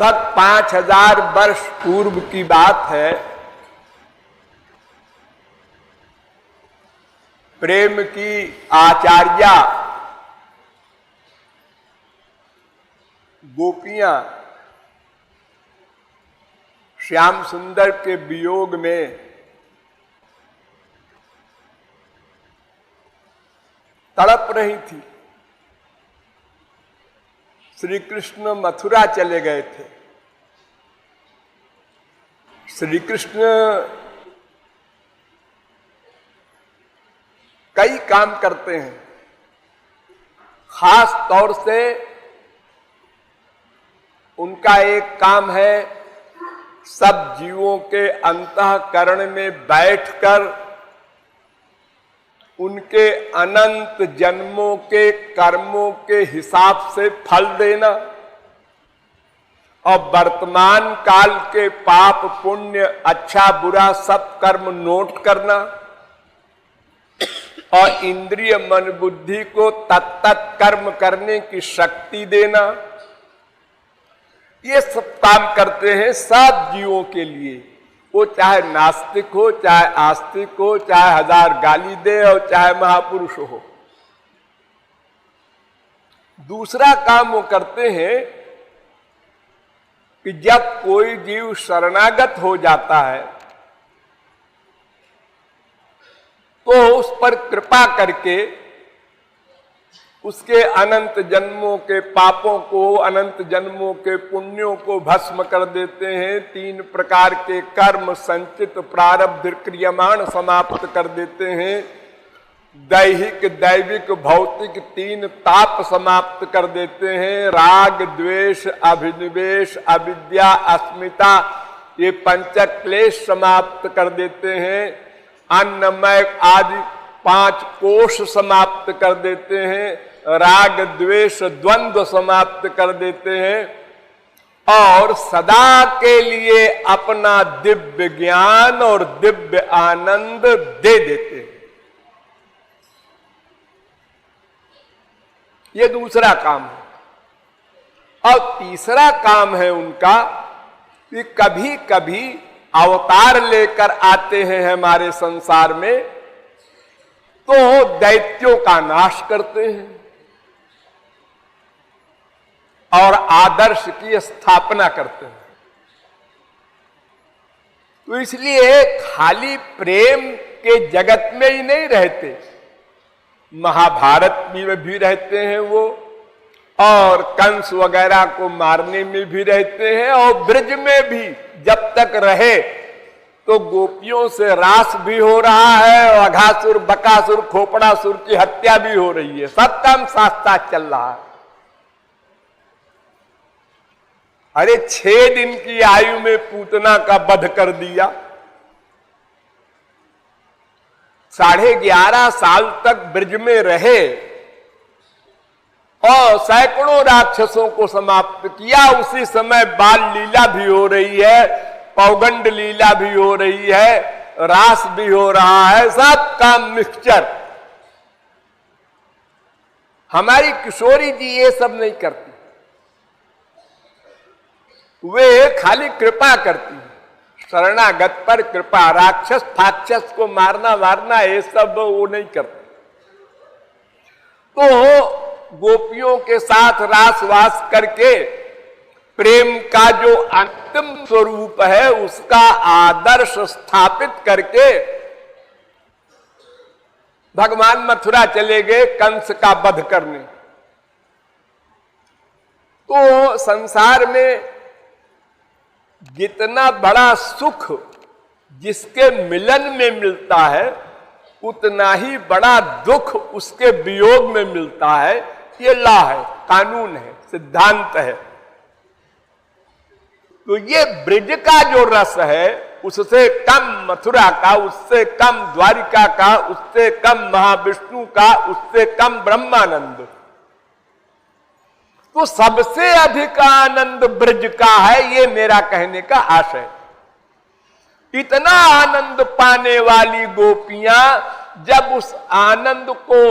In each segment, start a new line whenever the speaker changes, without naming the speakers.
लगभग 5000 वर्ष पूर्व की बात है। प्रेम की आचार्या गोपियां श्याम सुंदर के वियोग में तड़प रही थी। श्री कृष्ण मथुरा चले गए थे। श्री कृष्ण कई काम करते हैं, खास तौर से उनका एक काम है सब जीवों के अंतःकरण में बैठकर उनके अनंत जन्मों के कर्मों के हिसाब से फल देना और वर्तमान काल के पाप पुण्य अच्छा बुरा सब कर्म नोट करना और इंद्रिय मन बुद्धि को तत्त कर्म करने की शक्ति देना। ये सब काम करते हैं सब जीवों के लिए, वो चाहे नास्तिक हो, चाहे आस्तिक हो, चाहे 1000 गाली दे और चाहे महापुरुष हो। दूसरा काम वो करते हैं कि जब कोई जीव शरणागत हो जाता है तो उस पर कृपा करके उसके अनंत जन्मों के पापों को, अनंत जन्मों के पुण्यों को भस्म कर देते हैं। 3 प्रकार के कर्म संचित प्रारब्ध क्रियमाण समाप्त कर देते हैं। दैहिक दैविक भौतिक 3 ताप समाप्त कर देते हैं। राग द्वेष अभिनिवेश अविद्या अस्मिता ये 5 क्लेश समाप्त कर देते हैं। अन्नमय आदि 5 कोश समाप्त कर देते हैं। राग द्वेष द्वंद्व समाप्त कर देते हैं और सदा के लिए अपना दिव्य ज्ञान और दिव्य आनंद दे देते हैं। ये दूसरा काम है। और तीसरा काम है उनका कि कभी कभी अवतार लेकर आते हैं हमारे संसार में तो दैत्यों का नाश करते हैं और आदर्श की स्थापना करते हैं। तो इसलिए खाली प्रेम के जगत में ही नहीं रहते, महाभारत में भी रहते हैं वो, और कंस वगैरह को मारने में भी रहते हैं, और ब्रज में भी जब तक रहे तो गोपियों से रास भी हो रहा है और अघासुर बकासुर खोपड़ासुर की हत्या भी हो रही है। सब काम साथ साथ चल रहा है। अरे 6 दिन की आयु में पूतना का वध कर दिया। 11.5 साल तक ब्रज में रहे और सैकड़ों राक्षसों को समाप्त किया। उसी समय बाल लीला भी हो रही है, पौगंड लीला भी हो रही है, रास भी हो रहा है, सब काम मिक्सचर। हमारी किशोरी जी ये सब नहीं करती, वे खाली कृपा करती है, शरणागत पर कृपा। राक्षस फाक्षस को मारना ये सब वो नहीं करती। तो गोपियों के साथ रासवास करके प्रेम का जो अंतिम स्वरूप है उसका आदर्श स्थापित करके भगवान मथुरा चले गए कंस का वध करने। तो संसार में जितना बड़ा सुख जिसके मिलन में मिलता है उतना ही बड़ा दुख उसके वियोग में मिलता है। ये लॉ है, कानून है, सिद्धांत है। तो ये ब्रज का जो रस है उससे कम मथुरा का, उससे कम द्वारिका का, उससे कम महाविष्णु का, उससे कम ब्रह्मानंद। तो सबसे अधिक आनंद ब्रज का है, ये मेरा कहने का आशय। इतना आनंद पाने वाली गोपियां जब उस आनंद को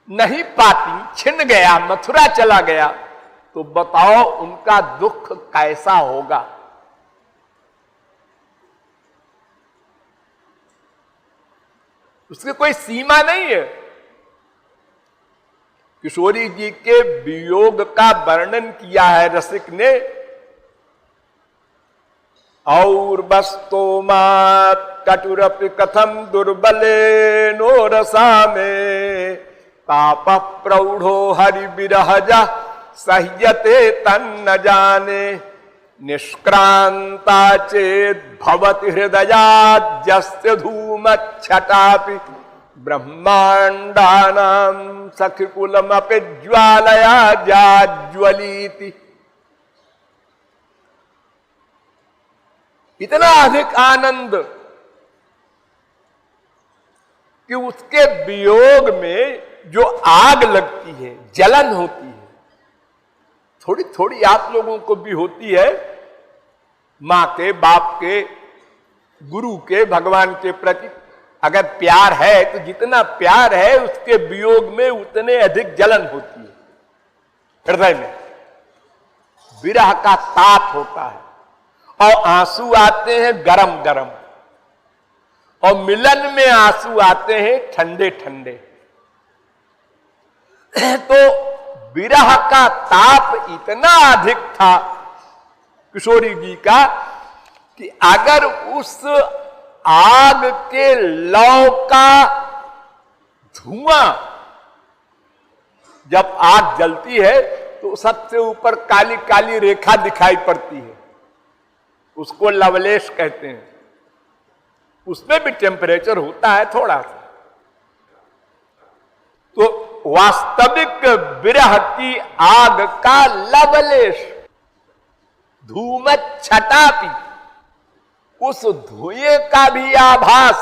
नहीं पाती, छिन गया, मथुरा चला गया, तो बताओ उनका दुख कैसा होगा। उसकी कोई सीमा नहीं है। किशोरी जी के वियोग का वर्णन किया है रसिक ने। और बस्तो मात कटुरपि कथम दुर्बले नो रसा में ताप प्रौढ़ो हरि बिरहजा सह्यते तन्न जाने निष्क्रांता चेत भवति हृदयाद्यस्य धूमच्छटापि ब्रह्मांडानां सखिकुलमपि ज्वालया जाज्वलीति। इतना अधिक आनंद कि उसके वियोग में जो आग लगती है, जलन होती है, थोड़ी थोड़ी आप लोगों को भी होती है। मां के, बाप के, गुरु के, भगवान के प्रति अगर प्यार है तो जितना प्यार है उसके वियोग में उतने अधिक जलन होती है। हृदय में विरह का ताप होता है और आंसू आते हैं गरम गरम, और मिलन में आंसू आते हैं ठंडे ठंडे। तो विरह का ताप इतना अधिक था किशोरी जी का कि अगर उस आग के लौ का धुआं, जब आग जलती है तो सबसे ऊपर काली काली रेखा दिखाई पड़ती है, उसको लवलेश कहते हैं। उसमें भी टेम्परेचर होता है थोड़ा सा। तो वास्तविक विरह की आग का लवलेश, धूमच्छटापि, उस धुएं का भी आभास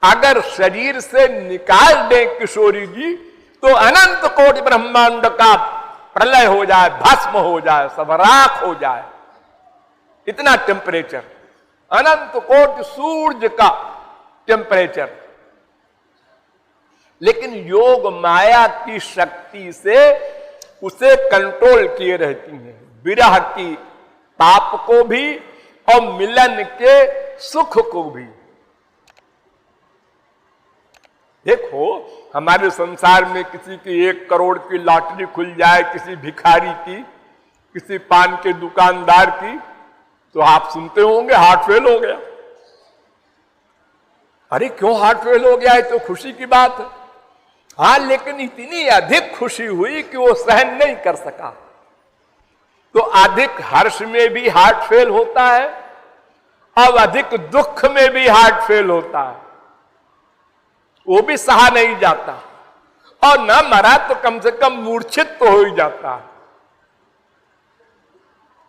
अगर शरीर से निकाल दे किशोरी जी तो अनंत कोटि ब्रह्मांड का प्रलय हो जाए, भस्म हो जाए, सब राख हो जाए। इतना टेम्परेचर, अनंत कोटि सूर्य का टेम्परेचर। लेकिन योग माया की शक्ति से उसे कंट्रोल किए रहती है, विरह की ताप को भी और मिलन के सुख को भी। देखो हमारे संसार में किसी की 1 करोड़ की लॉटरी खुल जाए, किसी भिखारी की, किसी पान के दुकानदार की, तो आप सुनते होंगे हार्ट फेल हो गया। अरे क्यों हार्ट फेल हो गया है, तो खुशी की बात है। हाँ, लेकिन इतनी अधिक खुशी हुई कि वो सहन नहीं कर सका। तो अधिक हर्ष में भी हार्ट फेल होता है और अधिक दुख में भी हार्ट फेल होता है, वो भी सहा नहीं जाता। और ना मरा तो कम से कम मूर्छित तो हो ही जाता है।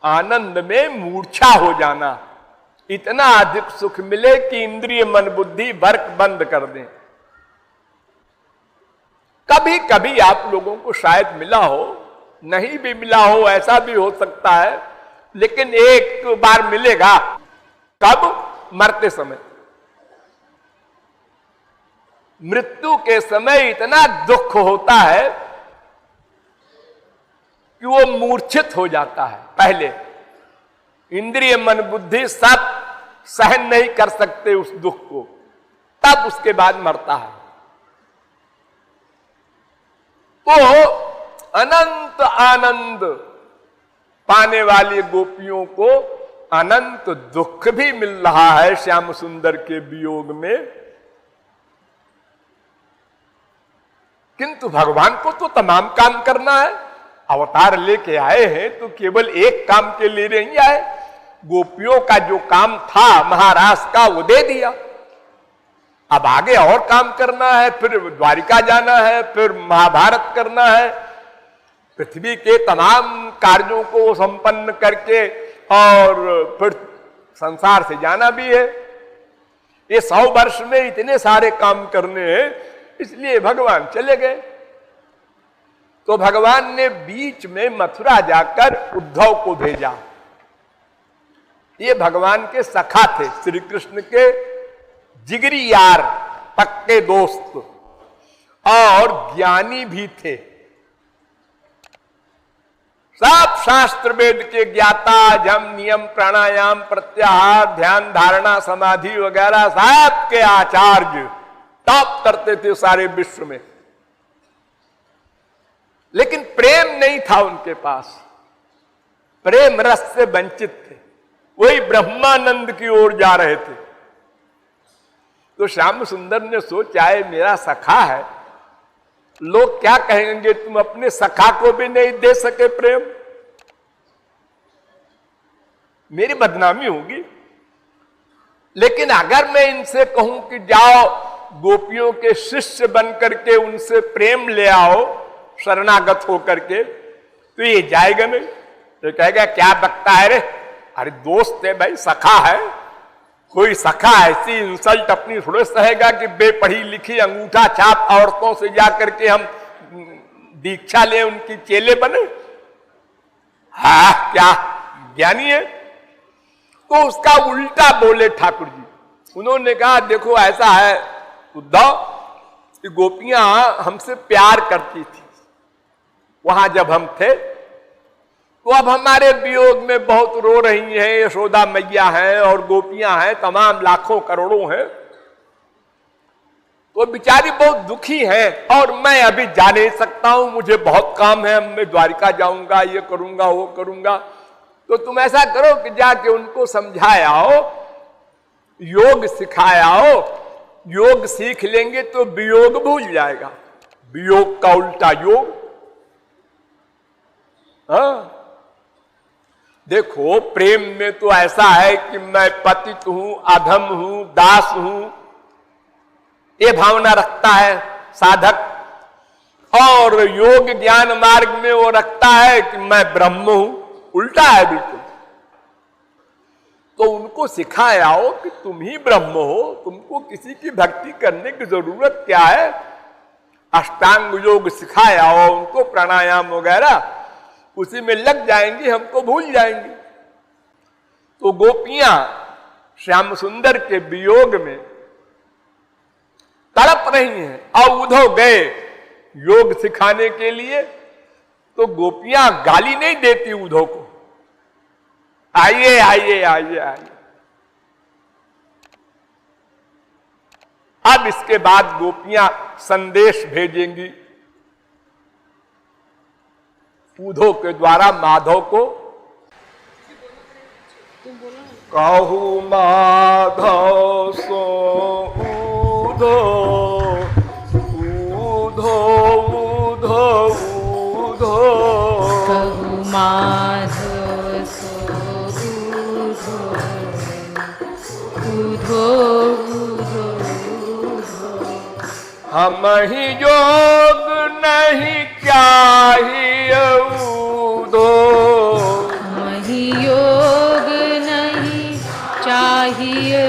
आनंद में मूर्छा हो जाना, इतना अधिक सुख मिले कि इंद्रिय मन बुद्धि वर्क बंद कर दें। कभी कभी आप लोगों को शायद मिला हो, नहीं भी मिला हो, ऐसा भी हो सकता है, लेकिन एक बार मिलेगा। कब? मरते समय। मृत्यु के समय इतना दुख होता है कि वो मूर्छित हो जाता है। पहले इंद्रिय मन बुद्धि सब सहन नहीं कर सकते उस दुख को, तब उसके बाद मरता है। तो अनंत आनंद पाने वाली गोपियों को अनंत दुख भी मिल रहा है श्याम सुंदर के वियोग में। किंतु भगवान को तो तमाम काम करना है। अवतार लेके आए हैं तो केवल एक काम के लिए नहीं आए। गोपियों का जो काम था महाराज का, वो दे दिया। अब आगे और काम करना है, फिर द्वारिका जाना है, फिर महाभारत करना है, पृथ्वी के तमाम कार्यों को संपन्न करके और फिर संसार से जाना भी है। ये 100 वर्ष में इतने सारे काम करने हैं, इसलिए भगवान चले गए। तो भगवान ने बीच में मथुरा जाकर उद्धव को भेजा। ये भगवान के सखा थे, श्री कृष्ण के जिगरी यार, पक्के दोस्त और ज्ञानी भी थे। सब शास्त्र वेद के ज्ञाता, जम, नियम, प्राणायाम, प्रत्याहार, ध्यान, धारणा, समाधि वगैरह सब के आचार्य टॉप करते थे सारे विश्व में, लेकिन प्रेम नहीं था उनके पास, प्रेम रस से वंचित थे, वही ब्रह्मानंद की ओर जा रहे थे। तो श्याम सुंदर ने सोचा है मेरा सखा है, लोग क्या कहेंगे, तुम अपने सखा को भी नहीं दे सके प्रेम, मेरी बदनामी होगी। लेकिन अगर मैं इनसे कहूं कि जाओ गोपियों के शिष्य बन करके उनसे प्रेम ले आओ शरणागत होकर के, तो ये जाएगा नहीं, तो कहेगा क्या बकता है रे, अरे दोस्त है भाई, सखा है, कोई सखा ऐसी इंसल्ट अपनी थोड़े सहेगा कि बेपढ़ी लिखी अंगूठा छाप औरतों से जाकर के हम दीक्षा ले, उनकी चेले बने। हाँ क्या ज्ञानी है। तो उसका उल्टा बोले ठाकुर जी। उन्होंने कहा देखो ऐसा है उद्धव कि गोपियां हमसे प्यार करती थी वहां जब हम थे, तो अब हमारे वियोग में बहुत रो रही हैं, यशोदा मैया हैं और गोपियां हैं, तमाम लाखों करोड़ों हैं, तो बेचारी बहुत दुखी हैं और मैं अभी जा नहीं सकता हूं, मुझे बहुत काम है, मैं द्वारिका जाऊंगा, ये करूंगा वो करूंगा। तो तुम ऐसा करो कि जाके उनको समझाया आओ, योग सिखाया आओ, योग सीख लेंगे तो वियोग भूल जाएगा, वियोग का उल्टा योग। हाँ देखो प्रेम में तो ऐसा है कि मैं पतित हूं, अधम हूं, दास हूं, ये भावना रखता है साधक, और योग ज्ञान मार्ग में वो रखता है कि मैं ब्रह्म हूं, उल्टा है बिल्कुल। तो उनको सिखाओ कि तुम ही ब्रह्म हो, तुमको किसी की भक्ति करने की जरूरत क्या है, अष्टांग योग सिखाओ उनको, प्राणायाम वगैरह, उसी में लग जाएंगी, हमको भूल जाएंगी। तो गोपियां श्याम सुंदर के वियोग में तड़प रही हैं और उद्धव गए योग सिखाने के लिए, तो गोपियां गाली नहीं देती उद्धव को, आइए आइए आइए आइए। अब इसके बाद गोपियां संदेश भेजेंगी उद्धव के द्वारा माधव को, कहू माधव सो उद्धव, उद्धव उद्धव उद्धव,
कहू माधव सो उद्धव, उद्धव
हम ही योग नहीं चाहिए उद्धव,
हम ही योग नहीं चाहिए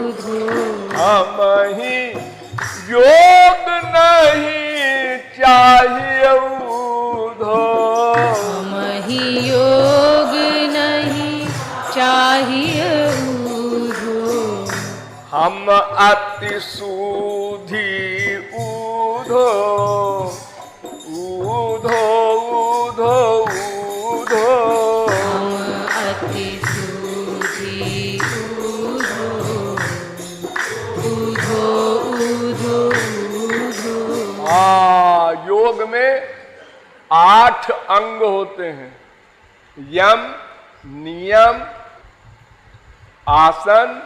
उद्धव,
हम ही योग नहीं चाहिए उद्धव,
हम ही योग नहीं चाहिए उद्धव,
हम अति सूधी उद्धव, उद्धव उद्धव उद्धव,
हम अति सूझी उद्धव, उद्धव उद्धव उद्धव।
योग में 8 अंग होते हैं, यम, नियम, आसन,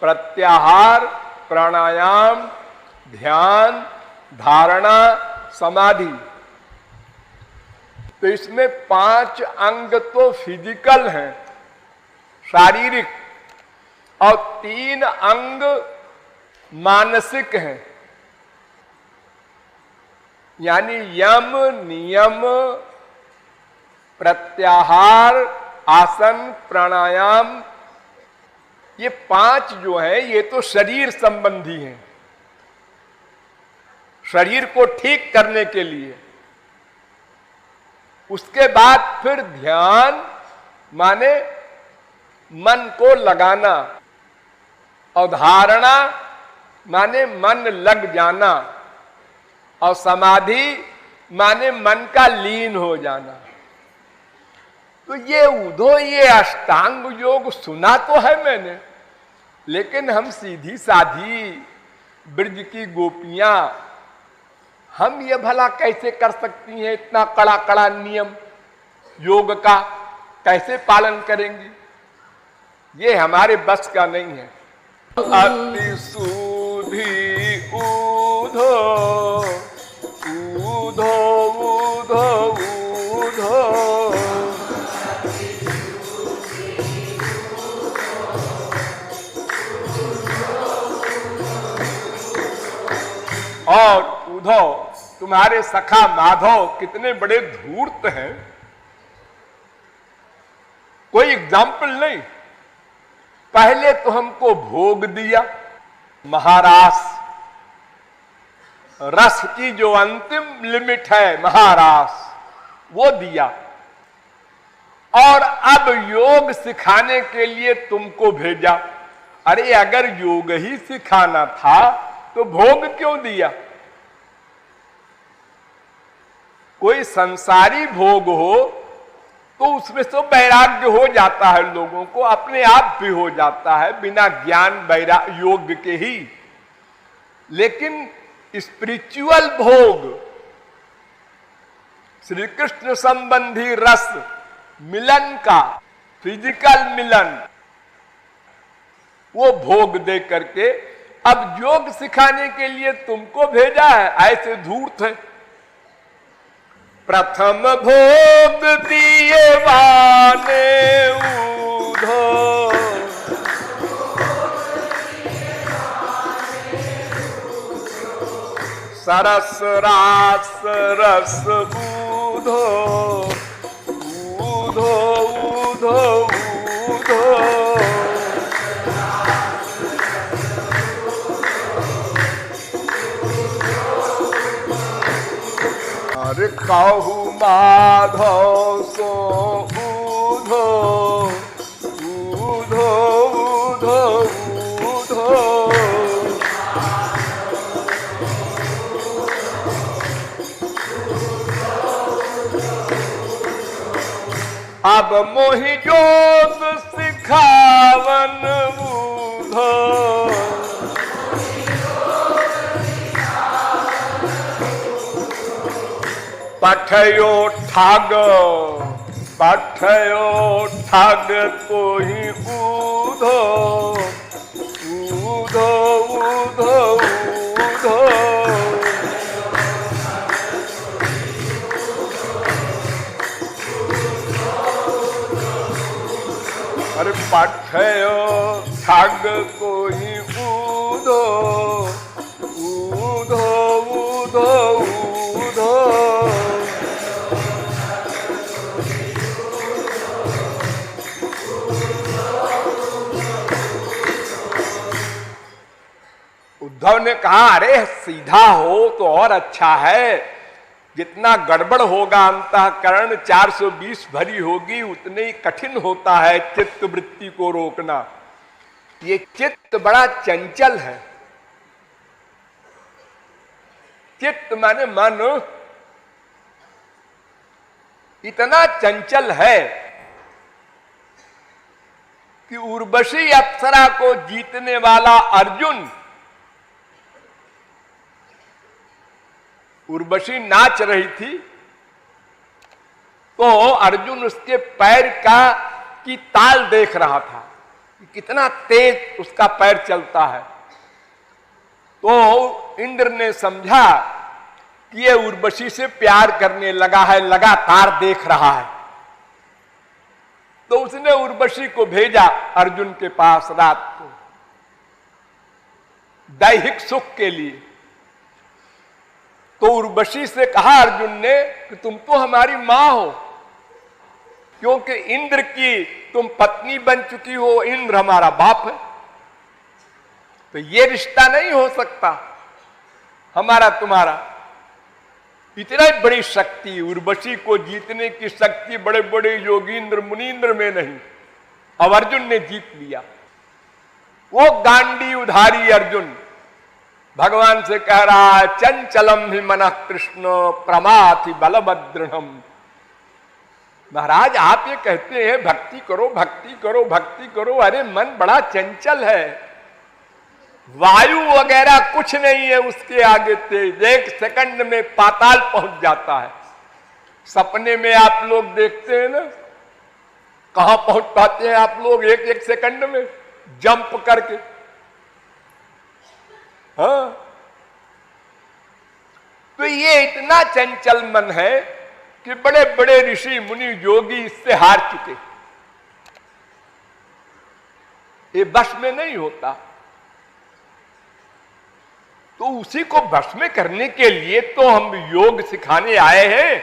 प्रत्याहार, प्राणायाम, ध्यान, धारणा, समाधि। तो इसमें 5 अंग तो फिजिकल हैं, शारीरिक, और 3 अंग मानसिक हैं, यानी यम, नियम, प्रत्याहार, आसन, प्राणायाम, ये 5 जो है ये तो शरीर संबंधी हैं, शरीर को ठीक करने के लिए। उसके बाद फिर ध्यान माने मन को लगाना, और धारणा माने मन लग जाना, और समाधि माने मन का लीन हो जाना। तो ये ऊधो, ये अष्टांग योग सुना तो है मैंने, लेकिन हम सीधी साधी ब्रज की गोपियां, हम ये भला कैसे कर सकती हैं? इतना कड़ा कड़ा नियम योग का कैसे पालन करेंगी? ये हमारे बस का नहीं है। अति सूधी ऊधो ऊधो ऊधो ऊधो, और ऊधो तुम्हारे सखा माधव कितने बड़े धूर्त हैं, कोई एग्जाम्पल नहीं। पहले तो हमको भोग दिया, महारास, रस की जो अंतिम लिमिट है महारास, वो दिया, और अब योग सिखाने के लिए तुमको भेजा। अरे अगर योग ही सिखाना था तो भोग क्यों दिया? कोई संसारी भोग हो तो उसमें तो वैराग्य हो जाता है, लोगों को अपने आप भी हो जाता है बिना ज्ञान वैराग्य योग के ही। लेकिन स्पिरिचुअल भोग, श्री कृष्ण संबंधी रस मिलन का, फिजिकल मिलन, वो भोग दे करके अब योग सिखाने के लिए तुमको भेजा है। ऐसे धूर्त है। प्रथम भोग दिए वाने ऊधो, सरस रास रस ऊधो ऊधो ऊधो ऊधो, अरे कहू माधव सो ऊधो ऊधो ऊधो ऊधो, अब मोहि जोग सिखावन ऊधो, पठयो ठाग पठयो ठाग कोई ऊधो ऊधो ऊधो ऊधो, अरे पठयो ठाग कोई ऊधो ऊधो ऊधो ऊधो, उद्धव ने कहा अरे सीधा हो तो और अच्छा है, जितना गड़बड़ होगा अंतःकरण 420 भरी होगी उतने ही कठिन होता है चित्त वृत्ति को रोकना। ये चित्त बड़ा चंचल है। चित्त माने मन इतना चंचल है कि उर्वशी अप्सरा को जीतने वाला अर्जुन, उर्वशी नाच रही थी तो अर्जुन उसके पैर की ताल देख रहा था कि कितना तेज उसका पैर चलता है। तो इंद्र ने समझा कि ये उर्वशी से प्यार करने लगा है, लगातार देख रहा है। तो उसने उर्वशी को भेजा अर्जुन के पास रात को दैहिक सुख के लिए। तो उर्वशी से कहा अर्जुन ने कि तुम तो हमारी मां हो, क्योंकि इंद्र की तुम पत्नी बन चुकी हो, इंद्र हमारा बाप है, तो ये रिश्ता नहीं हो सकता हमारा तुम्हारा। इतना बड़ी शक्ति, उर्वशी को जीतने की शक्ति बड़े बड़े योगींद्र मुनींद्र में नहीं। अब अर्जुन ने जीत लिया। वो गांडी उधारी अर्जुन भगवान से कह रहा है चंचलम ही मनः कृष्ण प्रमाथि बलभद्रणम। महाराज आप ये कहते हैं भक्ति करो भक्ति करो भक्ति करो, अरे मन बड़ा चंचल है, वायु वगैरह कुछ नहीं है उसके आगे तेज, 1 सेकंड में पाताल पहुंच जाता है। सपने में आप लोग देखते हैं ना, कहां पहुंच पाते हैं आप लोग 1 सेकंड में जंप करके। हाँ, तो ये इतना चंचल मन है कि बड़े बड़े ऋषि मुनि योगी इससे हार चुके, ये वश में नहीं होता। तो उसी को वश में करने के लिए तो हम योग सिखाने आए हैं।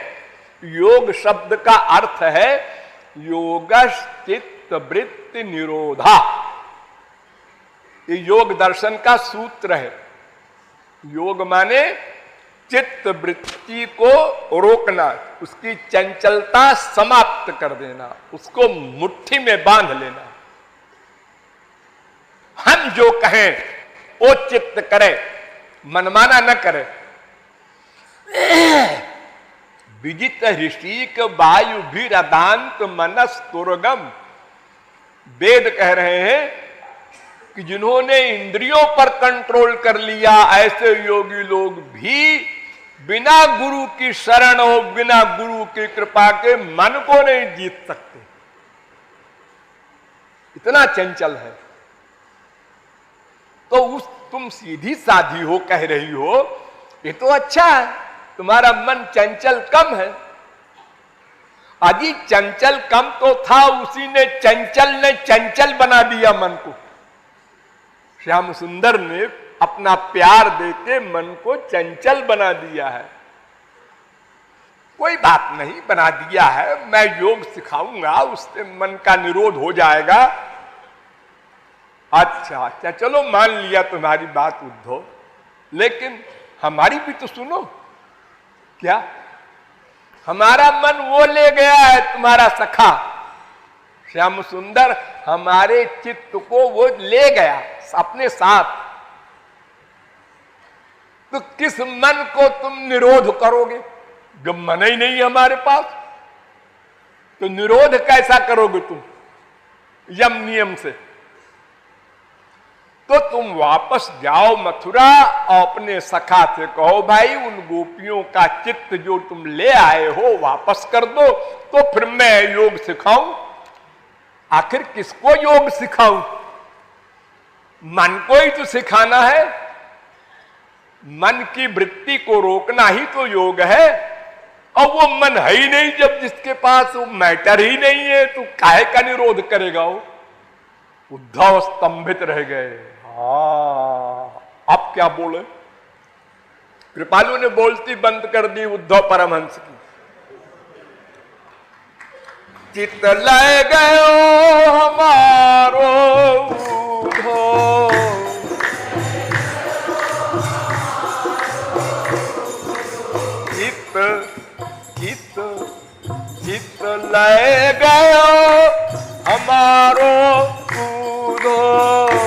योग शब्द का अर्थ है योगश चित्त वृत्ति निरोधा, ये योग दर्शन का सूत्र है। योग माने चित्त वृत्ति को रोकना, उसकी चंचलता समाप्त कर देना, उसको मुट्ठी में बांध लेना। हम जो कहें वो चित्त करे, मनमाना न करे। विजित ऋषिक वायु भी रदांत मनस तुरगम, वेद कह रहे हैं कि जिन्होंने इंद्रियों पर कंट्रोल कर लिया, ऐसे योगी लोग भी बिना गुरु की शरण हो, बिना गुरु की कृपा के मन को नहीं जीत सकते, इतना चंचल है। तो तुम सीधी साधी हो कह रही हो, ये तो अच्छा है, तुम्हारा मन चंचल कम है। अजी चंचल कम तो था, उसी ने चंचल बना दिया मन को। श्याम सुंदर ने अपना प्यार देके मन को चंचल बना दिया है। कोई बात नहीं, बना दिया है, मैं योग सिखाऊंगा, उससे मन का निरोध हो जाएगा। अच्छा अच्छा, चलो मान लिया तुम्हारी बात उद्धव, लेकिन हमारी भी तो सुनो। क्या? हमारा मन वो ले गया है तुम्हारा सखा श्याम सुंदर, हमारे चित्त को वो ले गया अपने साथ। तो किस मन को तुम निरोध करोगे जब मन ही नहीं है हमारे पास? तो निरोध कैसा करोगे तुम यम नियम से? तो तुम वापस जाओ मथुरा और अपने सखा से कहो भाई उन गोपियों का चित्त जो तुम ले आए हो वापस कर दो, तो फिर मैं योग सिखाऊं। आखिर किसको योग सिखाऊं? मन को ही तो सिखाना है। मन की वृत्ति को रोकना ही तो योग है। और वो मन है ही नहीं, जब जिसके पास वो मैटर ही नहीं है, तो काहे का निरोध करेगा वो? उद्धव स्तंभित रह गए। अब क्या बोले? कृपालु ने बोलती बंद कर दी उद्धव परमहंस की। चित लय गयो हमारो उद्धव, चित लय गयो हमारो उद्धव।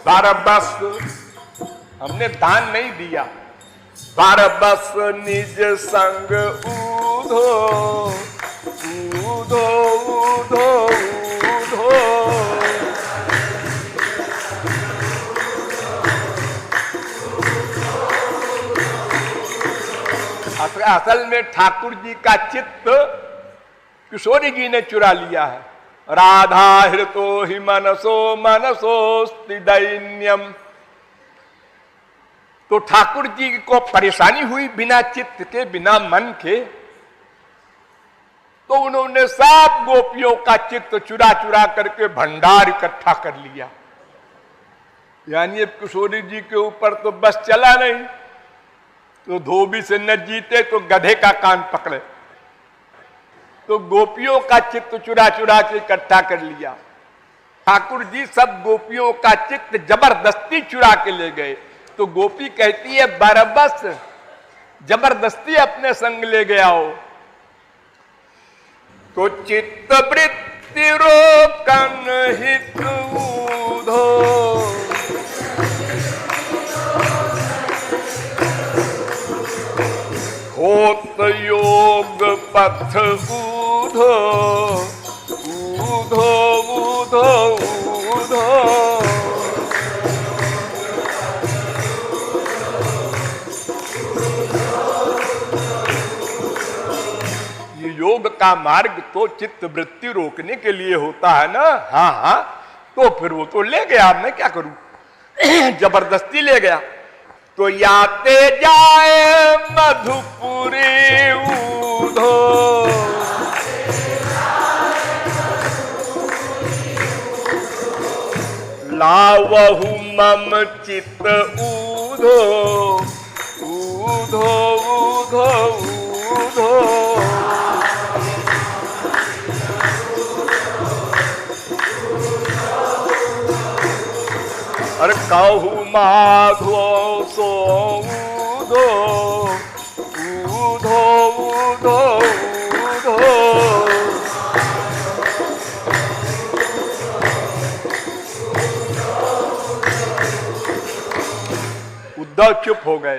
बारबस हमने दान नहीं दिया, बारबस निज संग ऊधो ऊधो ऊधो ऊधो। असल में ठाकुर जी का चित्त किशोरी जी ने चुरा लिया है। राधा हृतो ही मनसो मनसोस्ति दैन्यम। तो ठाकुर जी को परेशानी हुई बिना चित्त के, बिना मन के, तो उन्होंने सब गोपियों का चित्त चुरा चुरा करके भंडार इकट्ठा कर लिया। यानी अब किशोरी जी के ऊपर तो बस चला नहीं, तो धोबी से न जीते तो गधे का कान पकड़े। तो गोपियों का चित्त चुरा चुरा के इकट्ठा कर लिया। ठाकुर जी सब गोपियों का चित्त जबरदस्ती चुरा के ले गए। तो गोपी कहती है बरबस जबरदस्ती अपने संग ले गया हो। तो चित्त वृत्ति रोकन हित ऊधो, पथ ऊधो ऊधो ऊधो ऊधो। ये योग का मार्ग तो चित्त वृत्ति रोकने के लिए होता है ना। हाँ हाँ, तो फिर वो तो ले गया, मैं क्या करूं, जबरदस्ती ले गया। तो याते जाए मधुपुरी ऊधो, लावहु मम चित्त ऊधो ऊधो ऊधो ऊधो। अरे कहू माधो सो ऊधो ऊधो ऊधो ऊधो। उद्धव चुप हो गए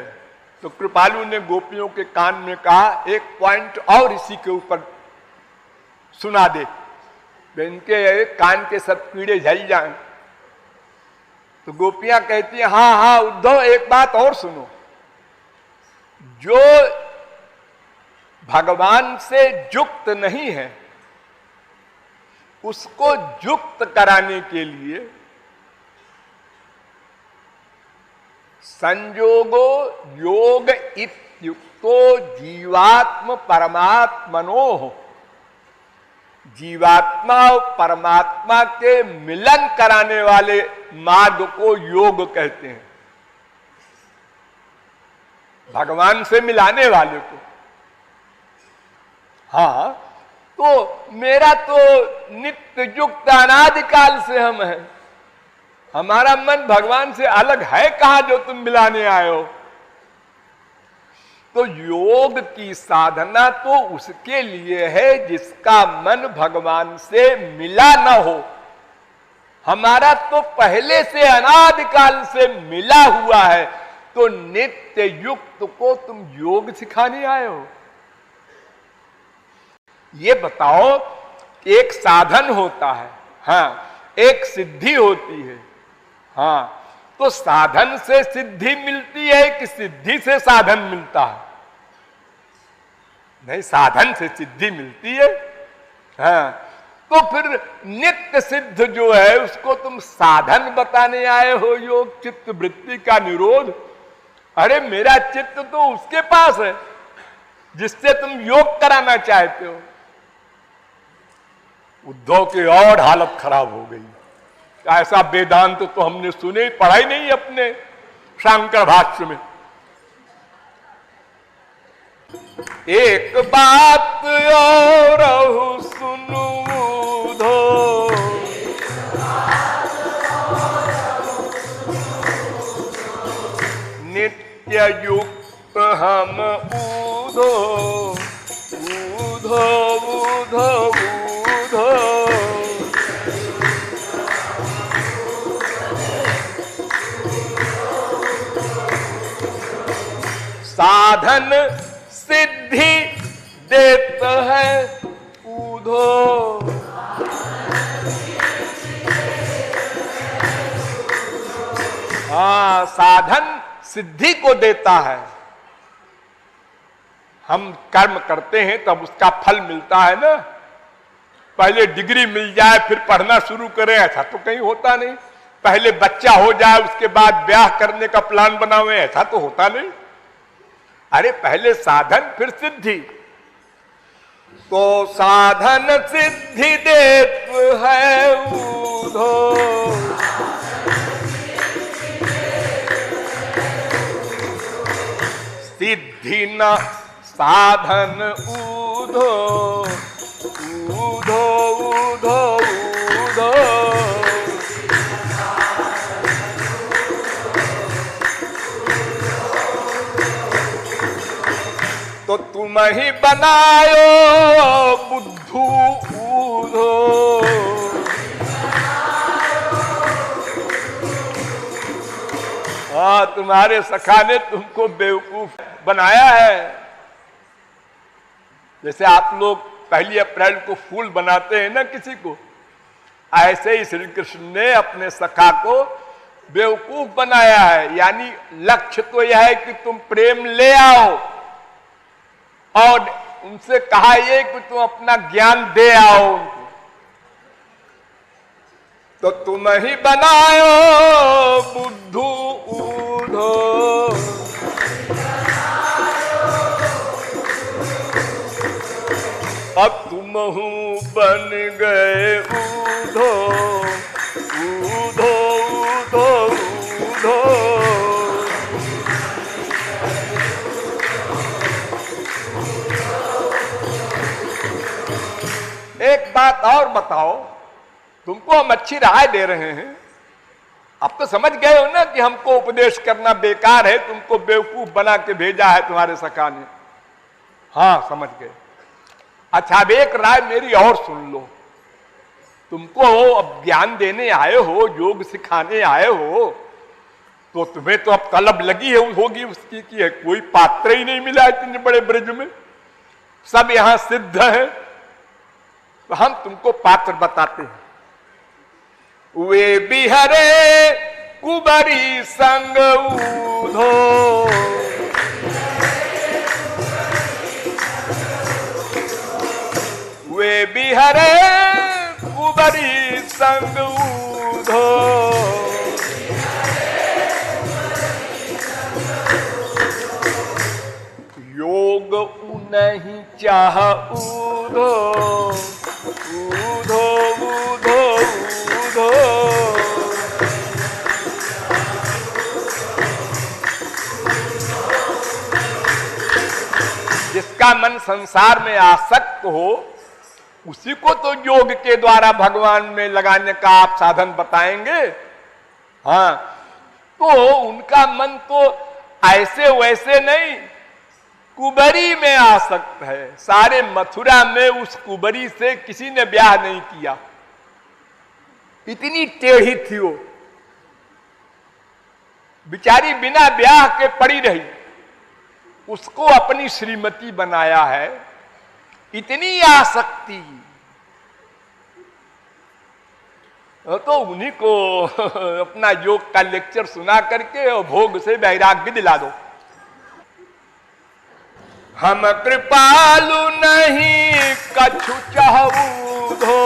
तो कृपालु ने गोपियों के कान में कहा, एक पॉइंट और इसी के ऊपर सुना दे, इनके कान के सब कीड़े झल जाएं। तो गोपियां कहती हैं, हाँ हाँ उद्धव, एक बात और सुनो, जो भगवान से युक्त नहीं है उसको युक्त कराने के लिए संयोगो योग इत्युक्तो जीवात्म परमात्मनो, जीवात्मा और परमात्मा के मिलन कराने वाले मार्ग को योग कहते हैं, भगवान से मिलाने वाले को। हाँ, तो मेरा तो नित्य युक्त अनादिकाल से हम है, हमारा मन भगवान से अलग है कहां जो तुम मिलाने आए हो। तो योग की साधना तो उसके लिए है जिसका मन भगवान से मिला न हो। हमारा तो पहले से अनादिकाल से मिला हुआ है, तो नित्य युक्त को तुम योग सिखाने आए हो। ये बताओ, एक साधन होता है, हाँ, एक सिद्धि होती है। हाँ, तो साधन से सिद्धि मिलती है कि सिद्धि से साधन मिलता है? नहीं, साधन से सिद्धि मिलती है। हाँ, तो फिर नित्य सिद्ध जो है उसको तुम साधन बताने आए हो, योग चित्त वृत्ति का निरोध। अरे मेरा चित्त तो उसके पास है जिससे तुम योग कराना चाहते हो। उद्धव की और हालत खराब हो गई। ऐसा वेदांत तो हमने सुने, पढ़ा ही नहीं अपने शांकर भाष्य में। एक बात और सुनो उद्धव, नित्य युक्त हम उद्धव उद्धव उद्धव उद्धव। साधन सिद्धि देता है ऊधो, हाँ, साधन सिद्धि को देता है। हम कर्म करते हैं तब उसका फल मिलता है ना। पहले डिग्री मिल जाए फिर पढ़ना शुरू करें, ऐसा तो कहीं होता नहीं। पहले बच्चा हो जाए उसके बाद ब्याह करने का प्लान बनावे, ऐसा तो होता नहीं। अरे पहले साधन फिर सिद्धि। तो साधन सिद्धि देत है ऊधो, सिद्धि न साधन ऊधो ऊधो ऊधो ऊधो। तो तुम ही बनायो बुद्धू ऊधो, हाँ, तुम्हारे सखा ने तुमको बेवकूफ बनाया है। जैसे आप लोग 1 अप्रैल को फूल बनाते हैं ना किसी को, ऐसे ही श्री कृष्ण ने अपने सखा को बेवकूफ बनाया है। यानी लक्ष्य तो यह है कि तुम प्रेम ले आओ, और उनसे कहा ये कि तुम अपना ज्ञान दे आओ उनको। तो तुम ही बनायो बुद्धू ऊधो, अब तुम हूं बन गए ऊधो ऊधो ऊधो ऊधो। एक बात और बताओ, तुमको हम अच्छी राय दे रहे हैं, अब तो समझ गए हो ना कि हमको उपदेश करना बेकार है, तुमको बेवकूफ बना के भेजा है तुम्हारे सखा ने। हाँ समझ गए। अच्छा अब एक राय मेरी और सुन लो। तुमको अब ज्ञान देने आए हो, योग सिखाने आए हो, तो तुम्हें तो अब तलब लगी है होगी उसकी कि है कोई पात्र ही नहीं मिला इतने बड़े ब्रज में, सब यहां सिद्ध है। तो हम तुमको पात्र बताते हैं। वे बिहरे कुबरी संग ऊधो, वे बिहरे कुबरी संग ऊधो, योग उन्हीं चाह ऊधो ऊधो ऊधो ऊधो। जिसका मन संसार में आसक्त हो उसी को तो योग के द्वारा भगवान में लगाने का आप साधन बताएंगे। हाँ तो उनका मन तो ऐसे वैसे नहीं, कुबरी में आसक्त है। सारे मथुरा में उस कुबरी से किसी ने ब्याह नहीं किया, इतनी टेढ़ी थी वो बिचारी, बिना ब्याह के पड़ी रही, उसको अपनी श्रीमती बनाया है। इतनी आसक्ति, तो उन्हीं को अपना योग का लेक्चर सुना करके और भोग से वैराग्य दिला दो। हम कृपालु नहीं कछु चाहू धो,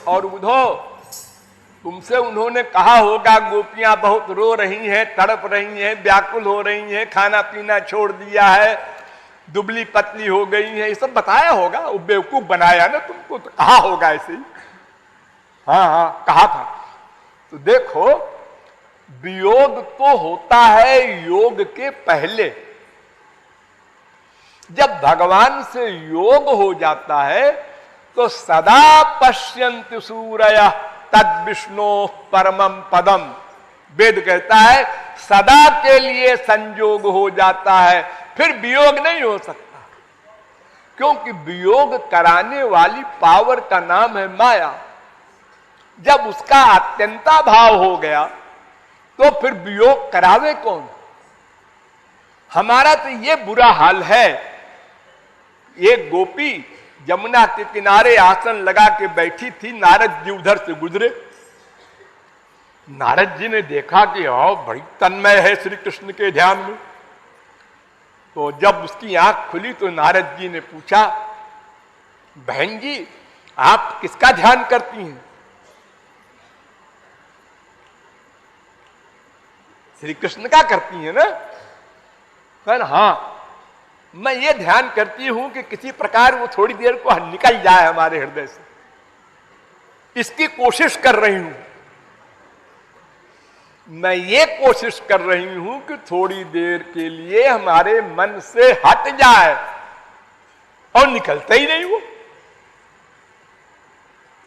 और उधो तुमसे उन्होंने कहा होगा गोपियां बहुत रो रही हैं, तड़प रही हैं, व्याकुल हो रही हैं, खाना पीना छोड़ दिया है, दुबली पतली हो गई है, ये सब बताया होगा। वो बेवकूफ बनाया ना तुमको, तो कहा होगा ऐसे ही। हाँ हाँ कहा था। तो देखो वियोग तो होता है योग के पहले, जब भगवान से योग हो जाता है तो सदा पश्यन्ति सूरयः तद विष्णु परमं पदम। वेद कहता है सदा के लिए संयोग हो जाता है, फिर वियोग नहीं हो सकता, क्योंकि वियोग कराने वाली पावर का नाम है माया। जब उसका अत्यंता भाव हो गया तो फिर वियोग करावे कौन। हमारा तो ये बुरा हाल है। एक गोपी यमुना के किनारे आसन लगा के बैठी थी, नारद जी उधर से गुजरे। नारद जी ने देखा कि बड़ी तन्मय है श्री कृष्ण के ध्यान में। तो जब उसकी आंख खुली तो नारद जी ने पूछा, बहन जी आप किसका ध्यान करती हैं? श्री कृष्ण का करती हैं ना? कहना हाँ, मैं ये ध्यान करती हूं कि किसी प्रकार वो थोड़ी देर को निकल जाए हमारे हृदय से, इसकी कोशिश कर रही हूं। मैं ये कोशिश कर रही हूं कि थोड़ी देर के लिए हमारे मन से हट जाए, और निकलता ही नहीं वो।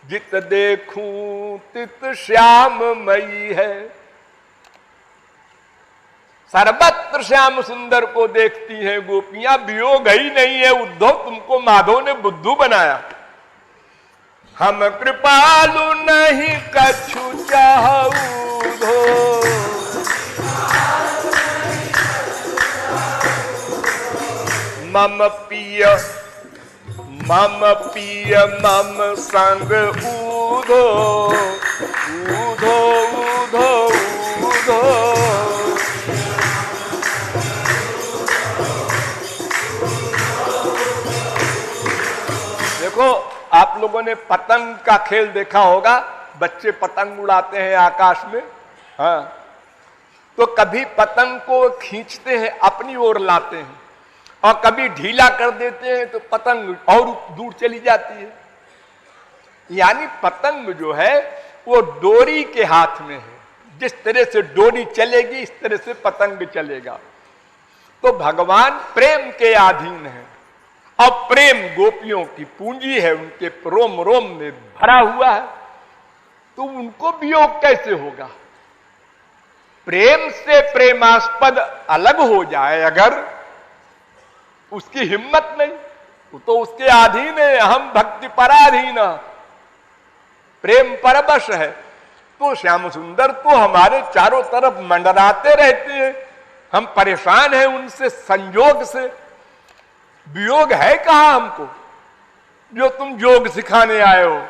जित देखूं तित श्याममयी है, सर्वत्र श्याम सुंदर को देखती हैं गोपियां, वियोग ही नहीं है। उद्धव तुमको माधव ने बुद्धू बनाया। हम कृपालु नहीं कछु चाहू धो, मम पिय मम संग ऊधो ऊधो ऊधो ऊधो। देखो आप लोगों ने पतंग का खेल देखा होगा, बच्चे पतंग उड़ाते हैं आकाश में। हाँ, तो कभी पतंग को खींचते हैं अपनी ओर लाते हैं और कभी ढीला कर देते हैं तो पतंग और दूर चली जाती है। यानी पतंग जो है वो डोरी के हाथ में है, जिस तरह से डोरी चलेगी इस तरह से पतंग चलेगा। तो भगवान प्रेम के अधीन है और प्रेम गोपियों की पूंजी है, उनके रोम रोम में भरा हुआ है, तो उनको वियोग कैसे होगा? प्रेम से प्रेमास्पद अलग हो जाए अगर, उसकी हिम्मत नहीं, वो तो उसके अधीन है। हम भक्ति पराधीन, प्रेम परवश है। तो श्याम सुंदर तो हमारे चारों तरफ मंडराते रहते हैं, हम परेशान हैं उनसे संयोग से। वियोग है कहां हमको जो तुम योग सिखाने आए हो?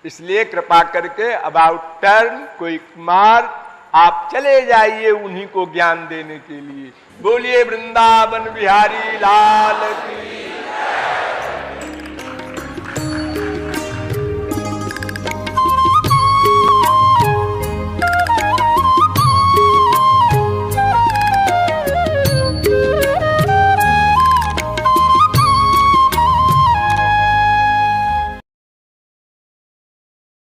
इसलिए कृपा करके अबाउट टर्न कोई मार्ग आप चले जाइए उन्हीं को ज्ञान देने के लिए। बोलिए वृंदावन बिहारी लाल की।